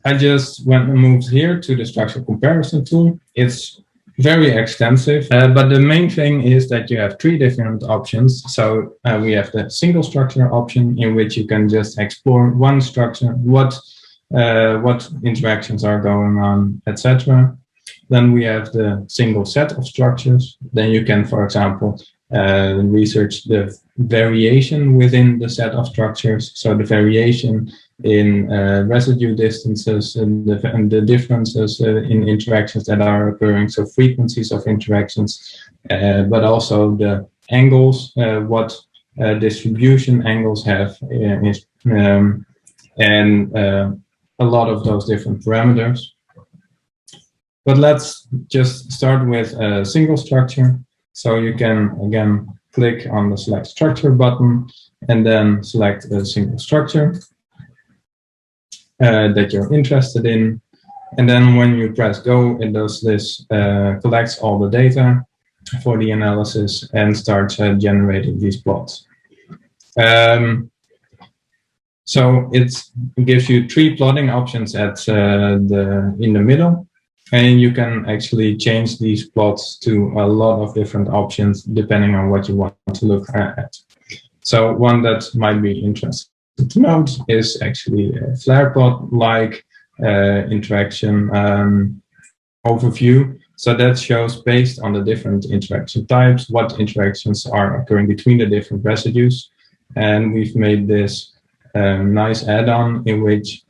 I just went and moved here to the structure comparison tool. It's very extensive, but the main thing is that you have 3 different options. So we have the single structure option, in which you can just explore one structure, what interactions are going on, etc. Then we have the single set of structures. Then you can, for example, research the variation within the set of structures. So the variation in residue distances and the differences in interactions that are occurring. So frequencies of interactions, but also the angles, what distribution angles have, and a lot of those different parameters. But let's just start with a single structure. So you can, again, click on the Select Structure button and then select a single structure that you're interested in. And then when you press go, it does this, collects all the data for the analysis and starts generating these plots. So it gives you 3 plotting options at in the middle. And you can actually change these plots to a lot of different options depending on what you want to look at. So one that might be interesting to note is actually a flare plot-like interaction overview. So that shows, based on the different interaction types, what interactions are occurring between the different residues. And we've made this nice add-on in which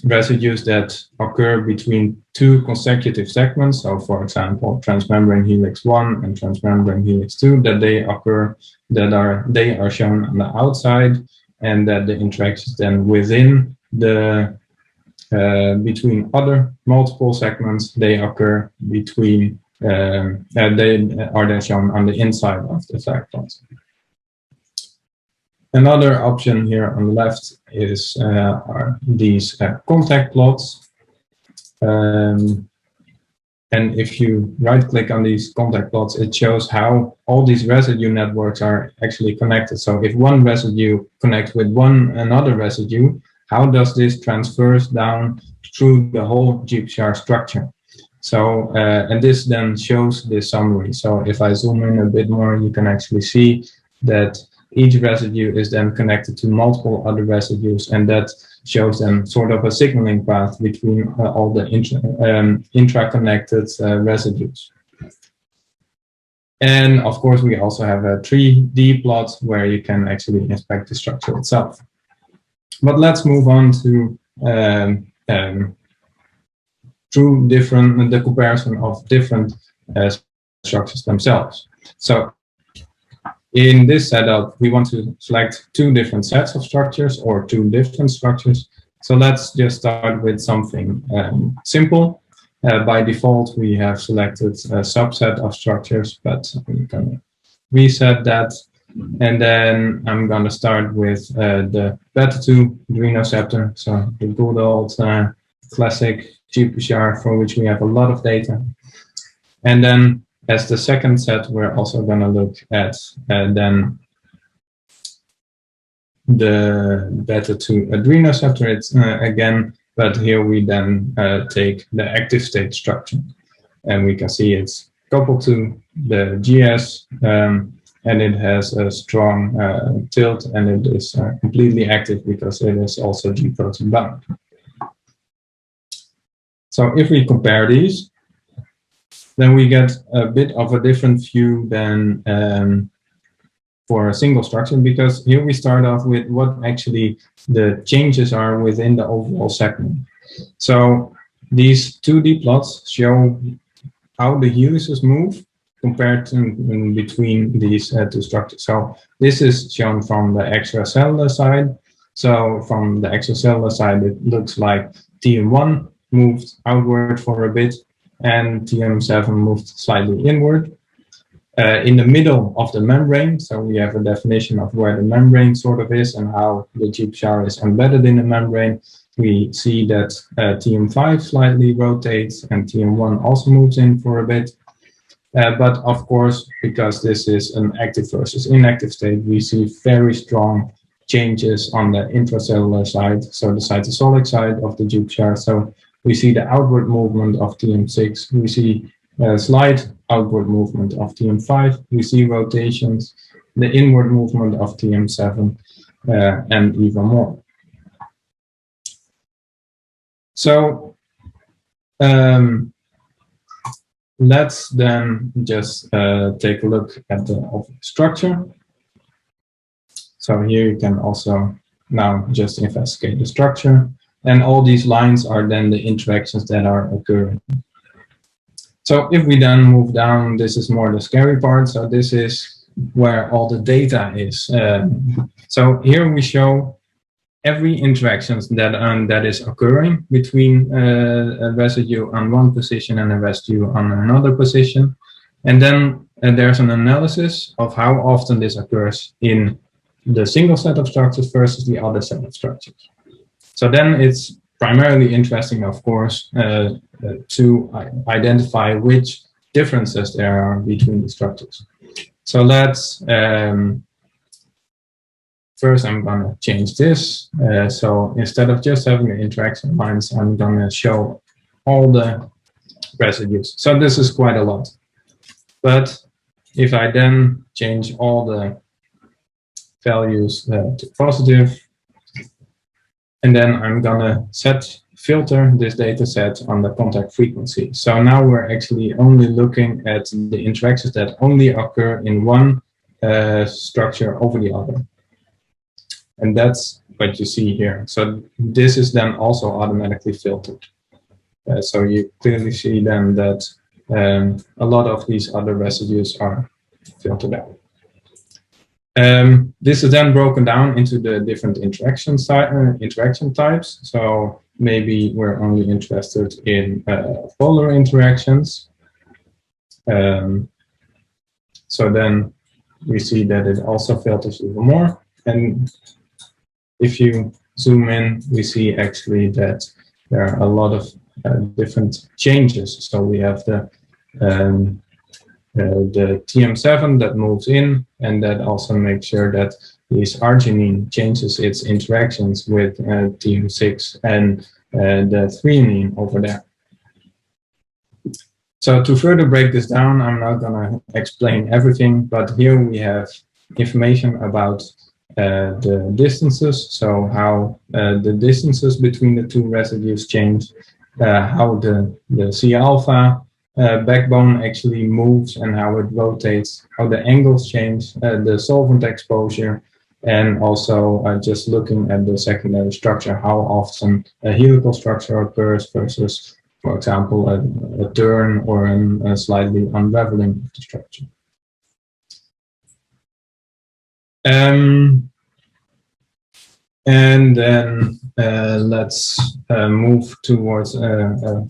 residues that occur between 2 consecutive segments, so for example transmembrane helix 1 and transmembrane helix 2, that they occur, they are shown on the outside, and that the interactions then within the between other multiple segments, they occur between they are then shown on the inside of the flag plot. Another option here on the left is are these contact plots. And if you right-click on these contact plots, it shows how all these residue networks are actually connected. So if one residue connects with another residue, how does this transverse down through the whole GPCR structure? So, and this then shows this summary. So if I zoom in a bit more, you can actually see that each residue is then connected to multiple other residues, and that shows them sort of a signaling path between all the intra-connected residues. And of course, we also have a 3D plot where you can actually inspect the structure itself. But let's move on to the comparison of different structures themselves. So in this setup, we want to select 2 different sets of structures or 2 different structures. So let's just start with something simple. By default, we have selected a subset of structures, but I'm going to reset that. And then I'm going to start with the beta-2 adrenoceptor, so the good old classic GPCR for which we have a lot of data. And then as the second set, we're also going to look at then the beta-2 adrenoceptor again, but here we then take the active state structure. And we can see it's coupled to the GS, and it has a strong tilt, and it is completely active because it is also G protein bound. So if we compare these, then we get a bit of a different view than for a single structure, because here we start off with what actually the changes are within the overall segment. So these 2D plots show how the helices move compared to in between these 2 structures. So this is shown from the extracellular side. So from the extracellular side, it looks like TM1 moved outward for a bit, and TM7 moved slightly inward. In the middle of the membrane, so we have a definition of where the membrane sort of is and how the GPCR is embedded in the membrane. We see that TM5 slightly rotates and TM1 also moves in for a bit. But of course, because this is an active versus inactive state, we see very strong changes on the intracellular side, so the cytosolic side of the GPCR. So we see the outward movement of TM6, we see a slight outward movement of TM5, we see rotations, the inward movement of TM7, and even more. So let's then just take a look at the structure. So here you can also now just investigate the structure, and all these lines are then the interactions that are occurring. So if we then move down, this is more the scary part. So this is where all the data is. So here we show every interaction that is occurring between a residue on one position and a residue on another position. And then there's an analysis of how often this occurs in the single set of structures versus the other set of structures. So then it's primarily interesting, of course, to identify which differences there are between the structures. So let's first I'm going to change this. So instead of just having the interaction lines, I'm going to show all the residues. So this is quite a lot. But if I then change all the values to positive, and then I'm going to filter this data set on the contact frequency. So now we're actually only looking at the interactions that only occur in one structure over the other. And that's what you see here. So this is then also automatically filtered. So you clearly see then that a lot of these other residues are filtered out. This is then broken down into the different interaction types. So maybe we're only interested in polar interactions. So then we see that it also filters even more. And if you zoom in, we see actually that there are a lot of different changes. So we have the TM7 that moves in, and that also makes sure that this arginine changes its interactions with TM6 and the threonine over there. So to further break this down, I'm not going to explain everything, but here we have information about the distances, so how the distances between the two residues change, how the C-alpha backbone actually moves and how it rotates, how the angles change, the solvent exposure, and also just looking at the secondary structure, how often a helical structure occurs versus, for example, a turn or a slightly unraveling of the structure. And then let's move towards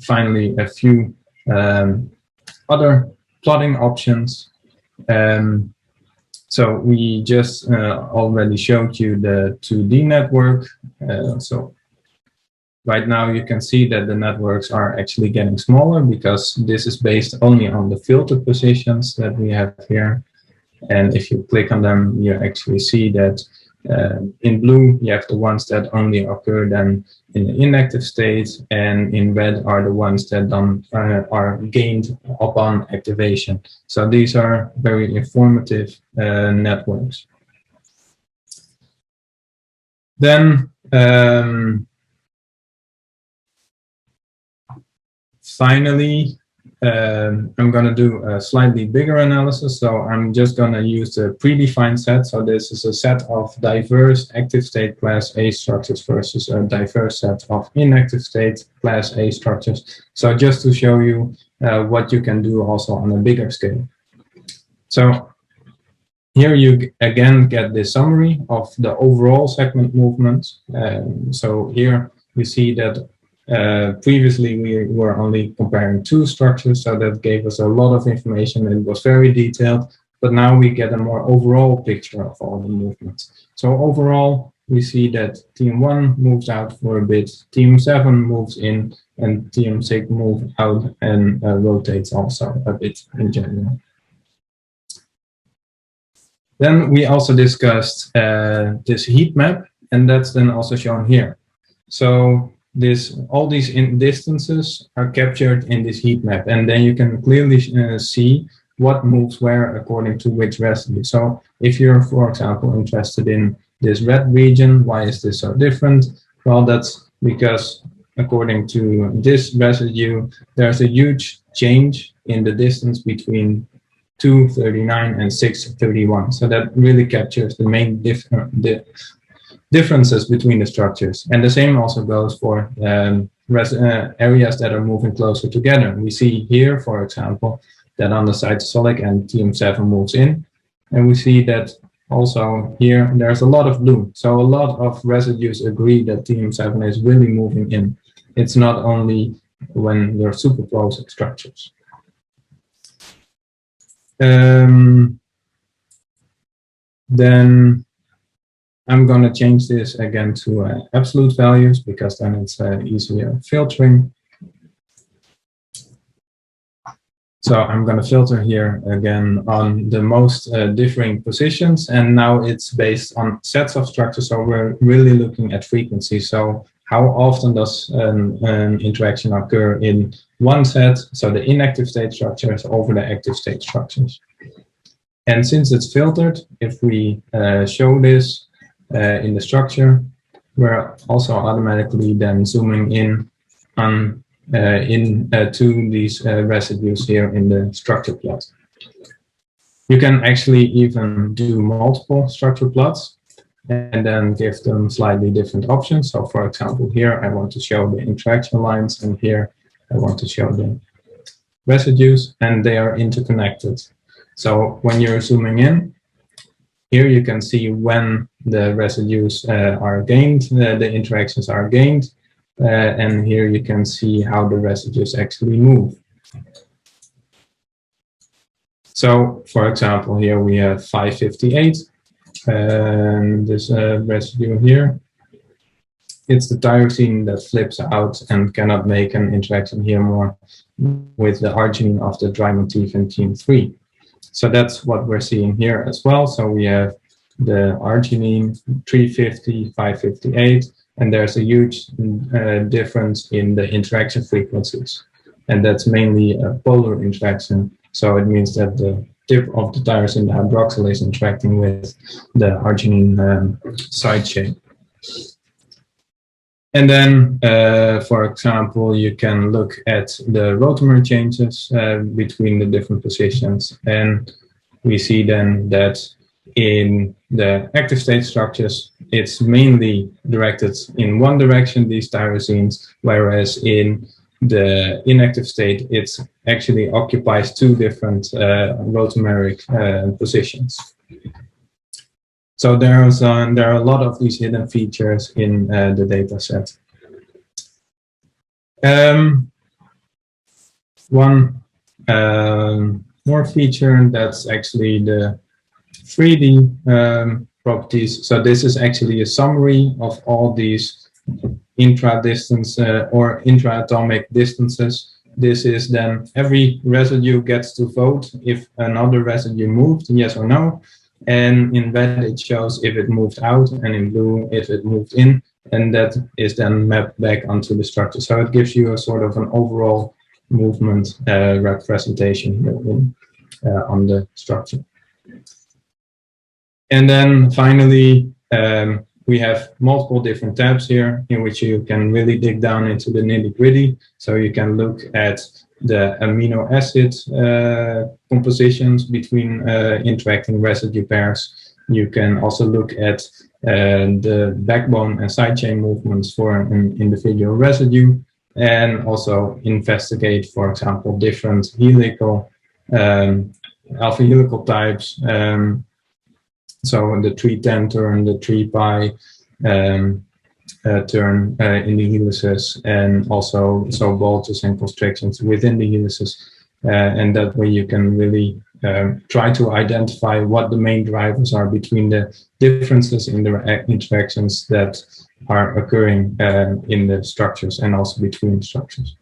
finally a few other plotting options. So we just already showed you the 2D network. So right now you can see that the networks are actually getting smaller because this is based only on the filtered positions that we have here. And if you click on them, you actually see that in blue, you have the ones that only occur then in the inactive state, and in red are the ones that are gained upon activation. So these are very informative networks. Then finally, I'm going to do a slightly bigger analysis. So I'm just going to use the predefined set. So this is a set of diverse active state class A structures versus a diverse set of inactive state class A structures. So just to show you what you can do also on a bigger scale. So here you again get the summary of the overall segment movements. So here you see that previously we were only comparing two structures, so that gave us a lot of information and it was very detailed, but now we get a more overall picture of all the movements. So overall we see that TM1 moves out for a bit, TM7 moves in, and TM6 moves out and rotates also a bit in general. Then we also discussed this heat map, and that's then also shown here. So all these distances are captured in this heat map, and then you can clearly see what moves where according to which residue. So if you're, for example, interested in this red region, why is this so different? Well, that's because according to this residue, there's a huge change in the distance between 239 and 631. So that really captures the main differences between the structures. And the same also goes for areas that are moving closer together. We see here, for example, that on the cytosolic end, TM7 moves in. And we see that also here, there's a lot of blue. So a lot of residues agree that TM7 is really moving in. It's not only when you're superposing structures. Then I'm going to change this again to absolute values, because then it's easier filtering. So I'm going to filter here again on the most differing positions, and now it's based on sets of structures. So we're really looking at frequency. So how often does an interaction occur in one set? So the inactive state structures over the active state structures. And since it's filtered, if we show this in the structure, we're also automatically then zooming in on to these residues here in the structure plot. You can actually even do multiple structure plots and then give them slightly different options. So for example, here I want to show the interaction lines, and here I want to show the residues, and they are interconnected. So when you're zooming in, here you can see when the residues are gained, the interactions are gained, and here you can see how the residues actually move. So for example, here we have 558, and this residue here, it's the tyrosine that flips out and cannot make an interaction here more with the arginine of the dry motif in team 3. So that's what we're seeing here as well. So we have the arginine 350, 558, and there's a huge difference in the interaction frequencies. And that's mainly a polar interaction. So it means that the tip of the tyrosine, the hydroxyl, is interacting with the arginine side chain. And then, for example, you can look at the rotamer changes between the different positions. And we see then that in the active state structures, it's mainly directed in one direction, these tyrosines, whereas in the inactive state, it actually occupies two different rotameric positions. So there are a lot of these hidden features in the data set. One more feature, that's actually the 3D properties. So this is actually a summary of all these intra-distance or intra-atomic distances. This is then every residue gets to vote if another residue moved, yes or no. And in red, it shows if it moved out, and in blue, if it moved in, and that is then mapped back onto the structure. So it gives you a sort of an overall movement representation here on the structure. And then finally, we have multiple different tabs here in which you can really dig down into the nitty-gritty. So you can look at the amino acid compositions between interacting residue pairs. You can also look at the backbone and side chain movements for an individual residue, and also investigate, for example, different helical, alpha helical types. So the 310 turn, the 3pi turn in the helices, and also so bulges and constrictions within the helices. And that way you can really try to identify what the main drivers are between the differences in the interactions that are occurring in the structures, and also between structures.